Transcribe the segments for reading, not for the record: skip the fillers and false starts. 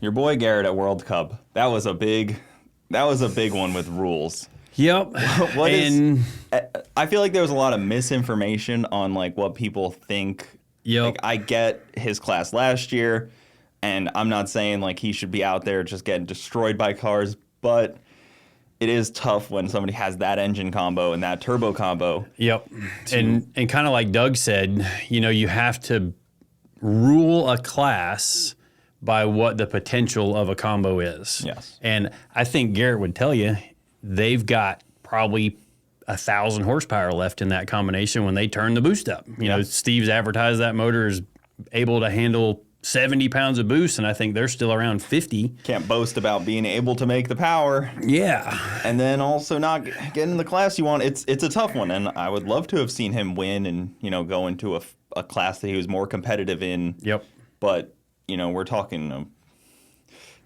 Your boy Garrett at World Cup. That was a big one with rules. Yep. I feel like there was a lot of misinformation on like what people think. Yep. Like, I get his class last year, and I'm not saying like he should be out there just getting destroyed by cars, but it is tough when somebody has that engine combo and that turbo combo. Yep. And kind of like Doug said, you have to rule a class by what the potential of a combo is. Yes. And I think Garrett would tell you they've got probably 1,000 horsepower left in that combination when they turn the boost up. You know, Steve's advertised that motor is able to handle 70 pounds of boost, and I think they're still around 50. Can't boast about being able to make the power. Yeah. And then also not getting the class you want. It's a tough one, and I would love to have seen him win and, go into a class that he was more competitive in. Yep. But, we're talking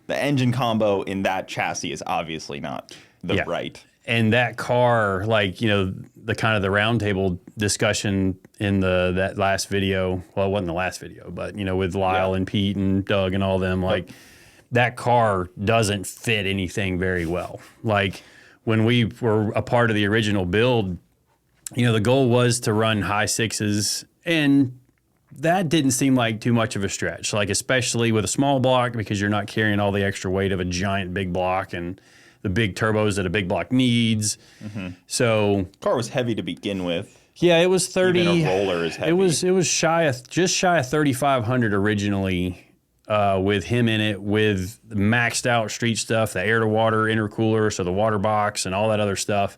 the engine combo in that chassis is obviously not the right. And that car, like, the kind of the roundtable discussion in that last video, well, it wasn't the last video, but, with Lyle and Pete and Doug and all them, like, that car doesn't fit anything very well. Like, when we were a part of the original build, the goal was to run high sixes, and that didn't seem like too much of a stretch, like, especially with a small block, because you're not carrying all the extra weight of a giant big block and the big turbos that a big block needs. Mm-hmm. So car was heavy to begin with. Yeah, it was 30. Even a roller is heavy. It was just shy of 3,500 originally, with him in it, with maxed out street stuff, the air to water intercooler, so the water box and all that other stuff,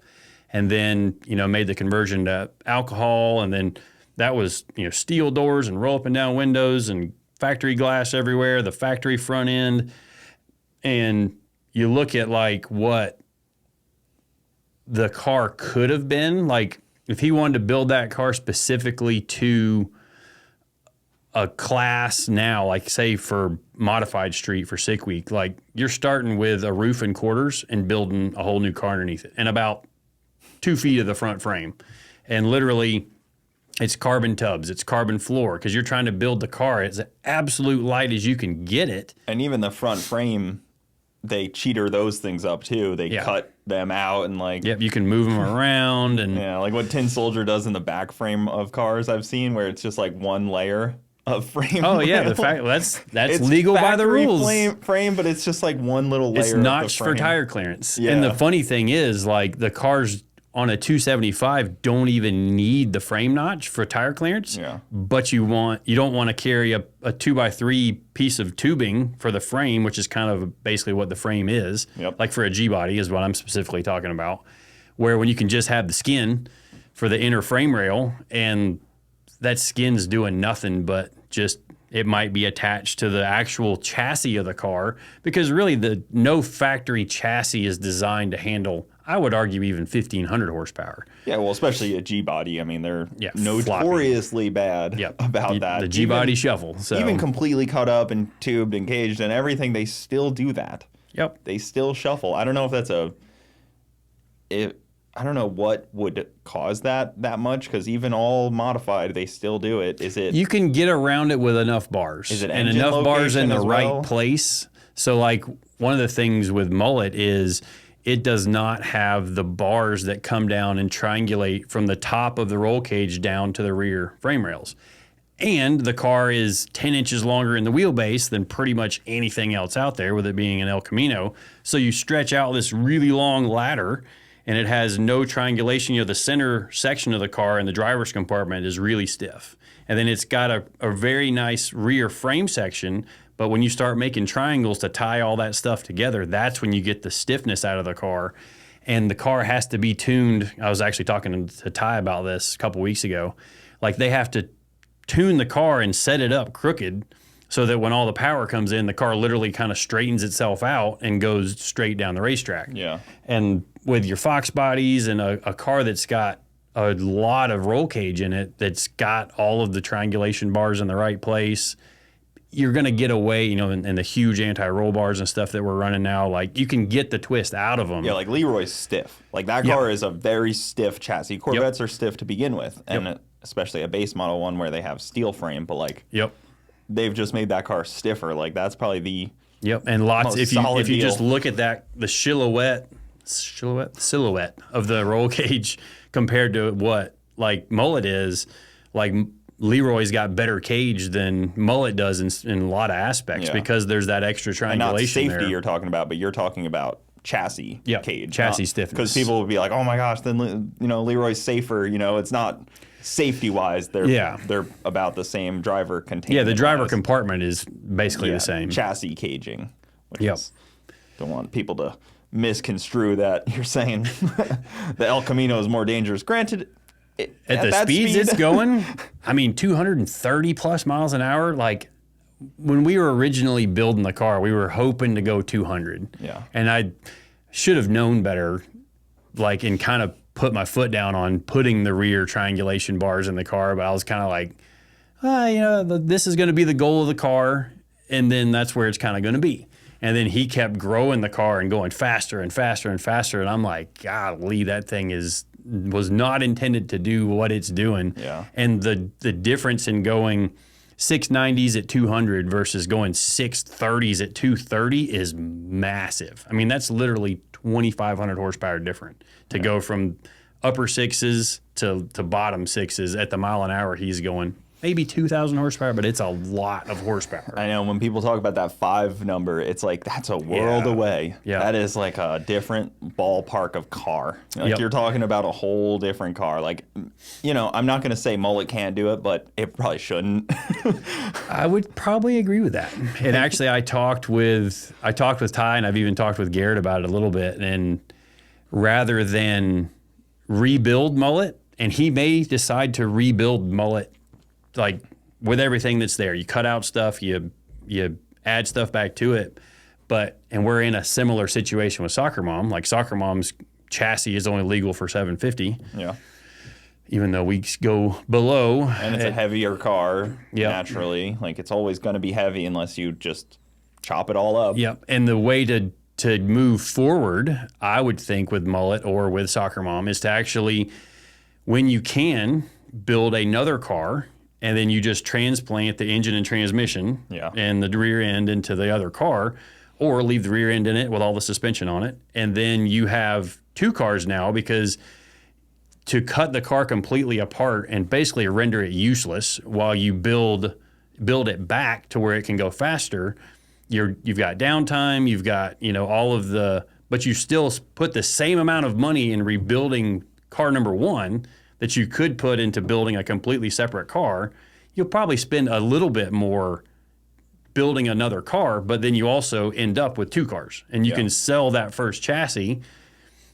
and then made the conversion to alcohol, and then that was steel doors and roll up and down windows and factory glass everywhere, the factory front end, and you look at like what the car could have been, like if he wanted to build that car specifically to a class now, like say for modified street for Sick Week, like you're starting with a roof and quarters and building a whole new car underneath it and about 2 feet of the front frame. And literally it's carbon tubs, it's carbon floor, because you're trying to build the car as absolute light as you can get it. And even the front frame, they cheater those things up too. They cut them out and like... Yep, you can move them around. And yeah, like what Tin Soldier does in the back frame of cars I've seen, where it's just like one layer of frame. Oh yeah, the fact that's legal by the rules. Frame, but it's just like one little layer. It's notched for tire clearance. Yeah. And the funny thing is, like the cars on a 275 don't even need the frame notch for tire clearance. Yeah. But you don't want to carry a 2x3 piece of tubing for the frame, which is kind of basically what the frame is. Yep. Like for a G body is what I'm specifically talking about. Where when you can just have the skin for the inner frame rail, and that skin's doing nothing but just it might be attached to the actual chassis of the car, because really no factory chassis is designed to handle, I would argue, even 1,500 horsepower. Yeah, well, especially a G-body. I mean, they're notoriously floppy. bad about that. The G-body shuffle. So. Even completely cut up and tubed and caged and everything, they still do that. Yep. They still shuffle. I don't know if that's I don't know what would cause that much, because even all modified, they still do it. Is it? You can get around it with enough bars. Is it and enough bars in the right well? place? So, like, one of the things with Mullet is it does not have the bars that come down and triangulate from the top of the roll cage down to the rear frame rails. And the car is 10 inches longer in the wheelbase than pretty much anything else out there, with it being an El Camino. So you stretch out this really long ladder, and it has no triangulation. The center section of the car in the driver's compartment is really stiff. And then it's got a very nice rear frame section, but when you start making triangles to tie all that stuff together, that's when you get the stiffness out of the car. And the car has to be tuned. I was actually talking to Ty about this a couple weeks ago. Like, they have to tune the car and set it up crooked so that when all the power comes in, the car literally kind of straightens itself out and goes straight down the racetrack. Yeah. And with your Fox bodies and a car that's got a lot of roll cage in it, that's got all of the triangulation bars in the right place, you're going to get away, and the huge anti-roll bars and stuff that we're running now, like, you can get the twist out of them. Yeah, like Leroy's stiff. Like, that car is a very stiff chassis. Corvettes are stiff to begin with, and especially a base model one where they have steel frame, but, like, they've just made that car stiffer. Like, that's probably Yep, and lots. Most If solid you deal. just look at that, the silhouette of the roll cage compared to what like Mullet is, like Leroy's got better cage than Mullet does in a lot of aspects because there's that extra triangulation. And not safety there. you're talking about, but you're talking about chassis cage. Chassis stiffness. Because people would be like, oh my gosh, then Leroy's safer. It's not safety wise. They're about the same driver containment. Yeah, the driver compartment is basically the same. Chassis caging. Which is, don't want people to misconstrue that you're saying the El Camino is more dangerous. Granted, at the speeds it's going, 230 plus miles an hour. Like when we were originally building the car, we were hoping to go 200. Yeah. And I should have known better, and kind of put my foot down on putting the rear triangulation bars in the car. But I was kind of like, this is going to be the goal of the car. And then that's where it's kind of going to be. And then he kept growing the car and going faster and faster and faster. And I'm like, golly, that thing was not intended to do what it's doing. Yeah. And the difference in going 690s at 200 versus going 630s at 230 is massive. That's literally 2,500 horsepower different to go from upper sixes to bottom sixes at the mile an hour he's going. Maybe 2,000 horsepower, but it's a lot of horsepower. I know when people talk about that 5 number, it's like that's a world away. Yeah. That is like a different ballpark of car. You're talking about a whole different car. I'm not going to say Mullet can't do it, but it probably shouldn't. I would probably agree with that. And actually, I talked with Ty, and I've even talked with Garrett about it a little bit. And rather than rebuild Mullet, and he may decide to rebuild Mullet with everything that's there. You cut out stuff, you add stuff back to it. And we're in a similar situation with Soccer Mom. Soccer Mom's chassis is only legal for 750. Yeah. Even though we go below. And it's a heavier car, naturally. It's always going to be heavy unless you just chop it all up. Yep. And the way to move forward, I would think with Mullet or with Soccer Mom, is to actually, when you can, build another car. And then you just transplant the engine and transmission and the rear end into the other car, or leave the rear end in it with all the suspension on it. And then you have 2 cars now, because to cut the car completely apart and basically render it useless while you build it back to where it can go faster, you've got downtime, you've got all of the, but you still put the same amount of money in rebuilding car number 1 that you could put into building a completely separate car. You'll probably spend a little bit more building another car, but then you also end up with 2 cars. And you can sell that first chassis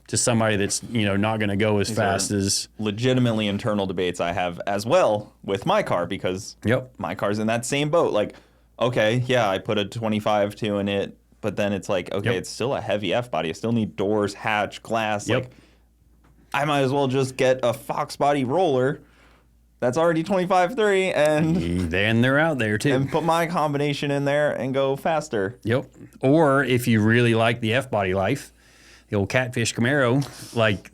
to somebody that's not going to go as fast as... Legitimately internal debates I have as well with my car, because my car's in that same boat. I put a 25.2 in it, but then it's it's still a heavy F-body. I still need doors, hatch, glass. I might as well just get a Fox body roller that's already 25.3 and then they're out there too. And put my combination in there and go faster. Yep. Or if you really like the F-body life, the old Catfish Camaro,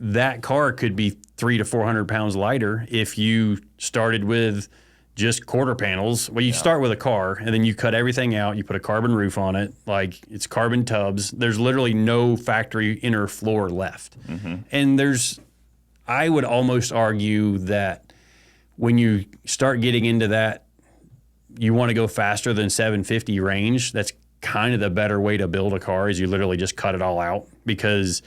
that car could be 300 to 400 pounds lighter if you started with just quarter panels. Well, you start with a car and then you cut everything out. You put a carbon roof on it, it's carbon tubs. There's literally no factory inner floor left. Mm-hmm. And I would almost argue that when you start getting into that, you want to go faster than 750 range. That's kind of the better way to build a car, is you literally just cut it all out, because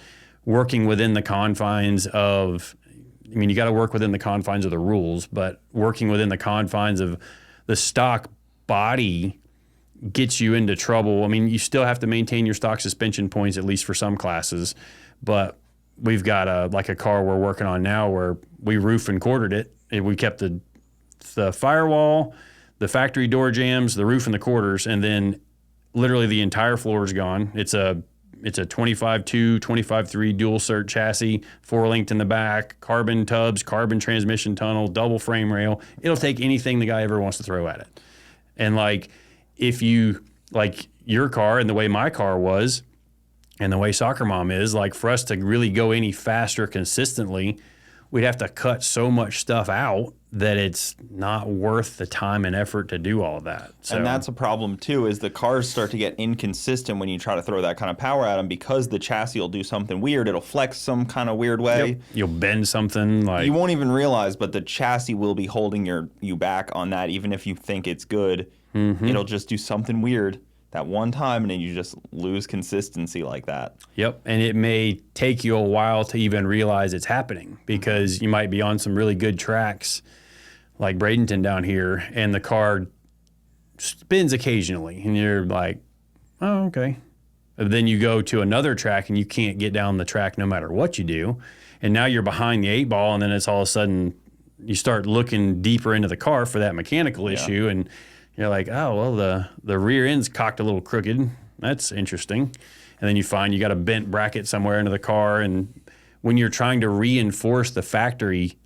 working within the confines of, you got to work within the confines of the rules, but working within the confines of the stock body gets you into trouble. You still have to maintain your stock suspension points, at least for some classes, but we've got a car we're working on now where we roof and quartered it, and we kept the firewall, the factory door jambs, the roof, and the quarters, and then literally the entire floor is gone. It's a 25.2, 25.3 dual cert chassis, 4-linked in the back, carbon tubs, carbon transmission tunnel, double frame rail. It'll take anything the guy ever wants to throw at it. And if you your car and the way my car was, and the way Soccer Mom is, for us to really go any faster consistently, we'd have to cut so much stuff out that it's not worth the time and effort to do all of that. So, and that's a problem too, is the cars start to get inconsistent when you try to throw that kind of power at them, because the chassis will do something weird. It'll flex some kind of weird way. Yep. You'll bend something like you won't even realize, but the chassis will be holding you back on that. Even if you think it's good, it'll just do something weird that one time, and then you just lose consistency like that. Yep, and it may take you a while to even realize it's happening, because you might be on some really good tracks like Bradenton down here, and the car spins occasionally, and you're like, oh, okay. But then you go to another track, and you can't get down the track no matter what you do, and now you're behind the 8-ball, and then it's all of a sudden you start looking deeper into the car for that mechanical issue, and you're like, oh, well, the rear end's cocked a little crooked. That's interesting. And then you find you got a bent bracket somewhere into the car, and when you're trying to reinforce the factory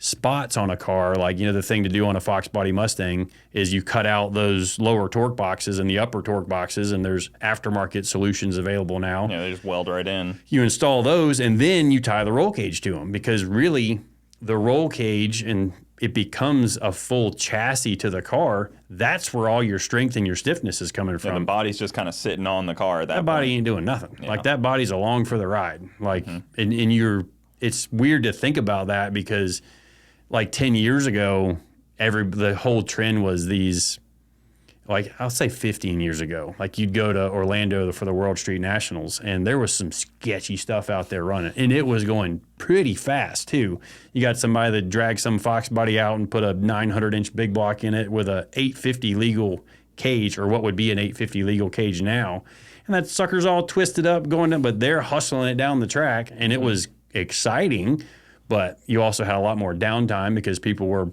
spots on a car, like, the thing to do on a Fox body Mustang is you cut out those lower torque boxes and the upper torque boxes, and there's aftermarket solutions available now. Yeah, they just weld right in. You install those, and then you tie the roll cage to them, because really the roll cage, and it becomes a full chassis to the car. That's where all your strength and your stiffness is coming from. The body's just kind of sitting on the car at that point. Body ain't doing nothing. Yeah. Like, that body's along for the ride. Like, and it's weird to think about that, because like 10 years ago, the whole trend was these, like, I'll say 15 years ago, like, you'd go to Orlando for the World Street Nationals, and there was some sketchy stuff out there running, and it was going pretty fast too. You got somebody that dragged some Fox body out and put a 900-inch big block in it with a 850 legal cage, or what would be an 850 legal cage now, and that sucker's all twisted up going down, but they're hustling it down the track, and it was exciting. But you also had a lot more downtime, because people were